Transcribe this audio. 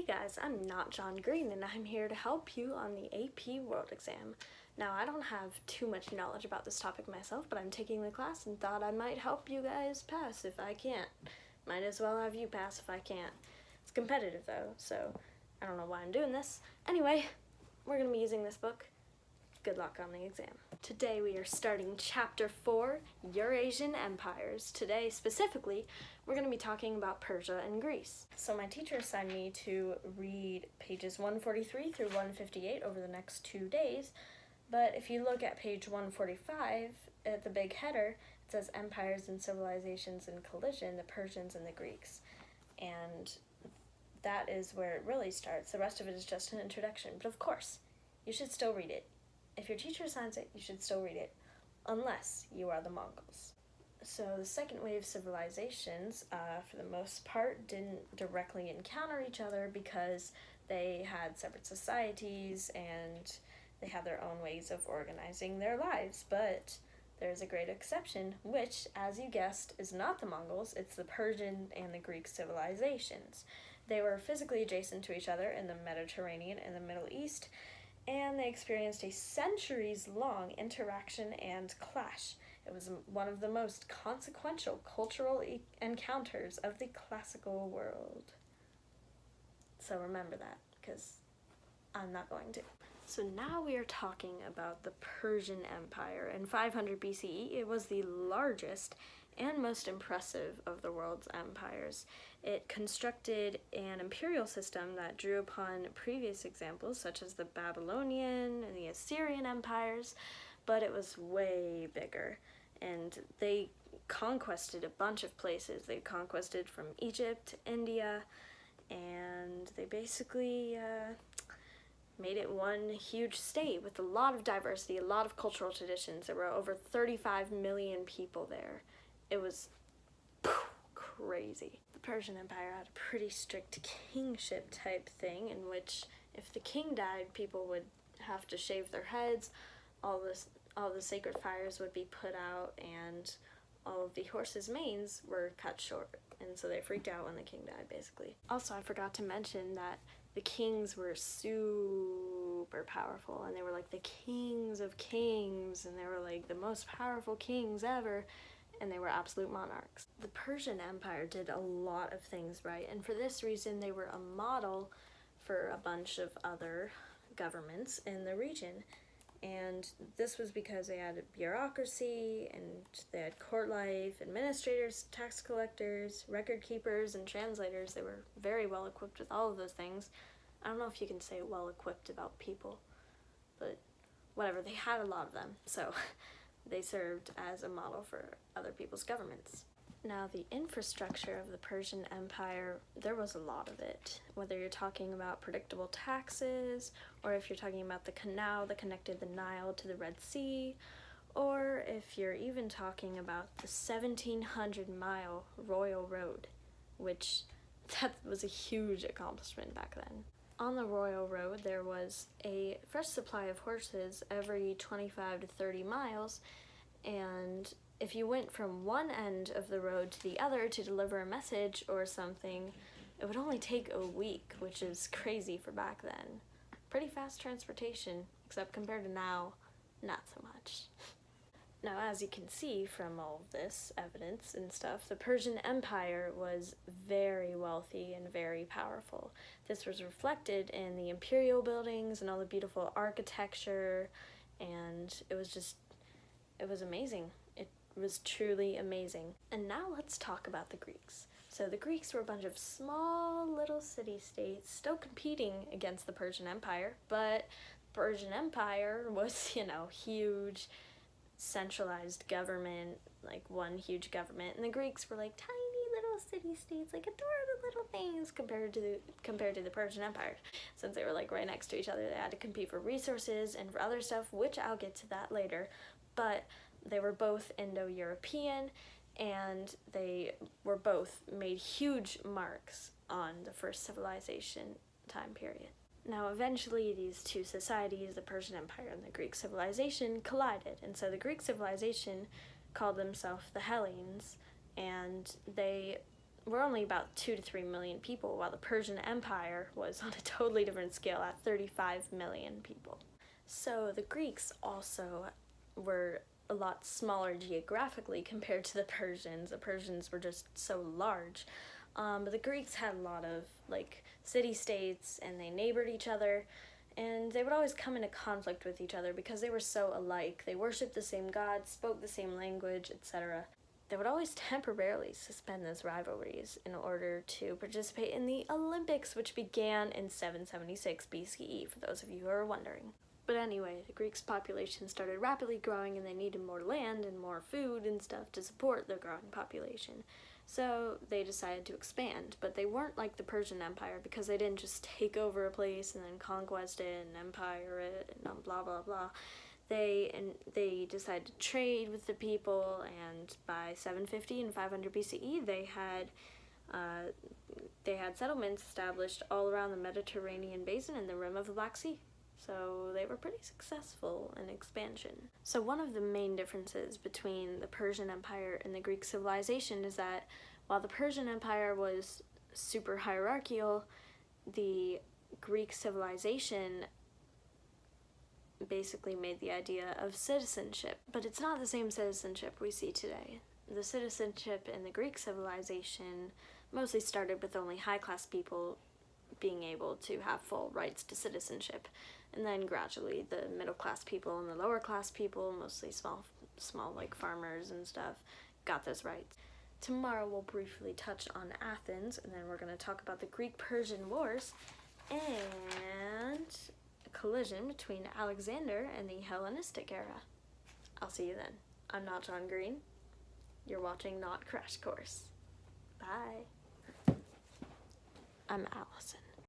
guys, I'm not John Green and I'm here to help you on the AP World Exam. Now, I don't have too much knowledge about this topic myself, but I'm taking the class and thought I might help you guys pass if I can't. Might as well have you pass if I can't. It's competitive though, so I don't know why I'm doing this. Anyway, we're going to be using this book. Good luck on the exam. Today we are starting Chapter 4, Eurasian Empires. Today, specifically, we're going to be talking about Persia and Greece. So my teacher assigned me to read pages 143 through 158 over the next 2 days, but if you look at page 145, at the big header, it says Empires and Civilizations in Collision, the Persians and the Greeks. And that is where it really starts. The rest of it is just an introduction, but of course, you should still read it. If your teacher assigns it, you should still read it, unless you are the Mongols. So the second wave civilizations, for the most part, didn't directly encounter each other because they had separate societies and they had their own ways of organizing their lives. But there's a great exception, which, as you guessed, is not the Mongols, it's the Persian and the Greek civilizations. They were physically adjacent to each other in the Mediterranean and the Middle East, and they experienced a centuries-long interaction and clash. It was one of the most consequential cultural encounters of the classical world. So remember that, because I'm not going to. So now we are talking about the Persian Empire. In 500 BCE, it was the largest and most impressive of the world's empires. It constructed an imperial system that drew upon previous examples such as the Babylonian and the Assyrian empires, but it was way bigger. And they conquested a bunch of places. They conquested from Egypt, India, and they basically made it one huge state with a lot of diversity, a lot of cultural traditions. There were over 35 million people there. It was crazy. The Persian Empire had a pretty strict kingship type thing in which if the king died, people would have to shave their heads, all the sacred fires would be put out, and all of the horses' manes were cut short. And so they freaked out when the king died, basically. Also, I forgot to mention that the kings were super powerful, and they were like the kings of kings, and they were like the most powerful kings ever, and they were absolute monarchs. The Persian Empire did a lot of things right, and for this reason they were a model for a bunch of other governments in the region. And this was because they had a bureaucracy, and they had court life, administrators, tax collectors, record keepers, and translators. They were very well equipped with all of those things. I don't know if you can say well equipped about people, but whatever, they had a lot of them, so they served as a model for other people's governments. Now, the infrastructure of the Persian Empire, there was a lot of it. Whether you're talking about predictable taxes, or if you're talking about the canal that connected the Nile to the Red Sea, or if you're even talking about the 1,700-mile Royal Road, which that was a huge accomplishment back then. On the Royal Road, there was a fresh supply of horses every 25 to 30 miles, and if you went from one end of the road to the other to deliver a message or something, it would only take a week, which is crazy for back then. Pretty fast transportation, except compared to now, not so much. Now, as you can see from all of this evidence and stuff, the Persian Empire was very wealthy and very powerful. This was reflected in the imperial buildings and all the beautiful architecture, and it was amazing. It was truly amazing. And now let's talk about the Greeks. So the Greeks were a bunch of small little city-states still competing against the Persian Empire, but the Persian Empire was, huge, centralized government, like one huge government, and the Greeks were like tiny little city-states, like adorable little things compared to the Persian Empire. Since they were like right next to each other, they had to compete for resources and for other stuff, which I'll get to that later, but they were both Indo-European, and they were both made huge marks on the first civilization time period. Now, eventually, these two societies, the Persian Empire and the Greek civilization, collided, and so the Greek civilization called themselves the Hellenes, and they were only about 2 to 3 million people, while the Persian Empire was on a totally different scale at 35 million people. So the Greeks also were a lot smaller geographically compared to the Persians. The Persians were just so large. But the Greeks had a lot of like city-states, and they neighbored each other, and they would always come into conflict with each other because they were so alike. They worshipped the same gods, spoke the same language, etc. They would always temporarily suspend those rivalries in order to participate in the Olympics, which began in 776 BCE, for those of you who are wondering. But anyway, the Greeks' population started rapidly growing, and they needed more land and more food and stuff to support the growing population. So they decided to expand, but they weren't like the Persian Empire, because they didn't just take over a place and then conquest it and empire it and blah blah blah. They decided to trade with the people, and by 750 and 500 BCE they had settlements established all around the Mediterranean basin and the rim of the Black Sea. So they were pretty successful in expansion. So one of the main differences between the Persian Empire and the Greek civilization is that while the Persian Empire was super hierarchical, the Greek civilization basically made the idea of citizenship. But it's not the same citizenship we see today. The citizenship in the Greek civilization mostly started with only high-class people being able to have full rights to citizenship. And then gradually the middle-class people and the lower-class people, mostly small like farmers and stuff, got those rights. Tomorrow we'll briefly touch on Athens, and then we're going to talk about the Greek-Persian Wars and a collision between Alexander and the Hellenistic era. I'll see you then. I'm not John Green. You're watching Not Crash Course. Bye. I'm Allison.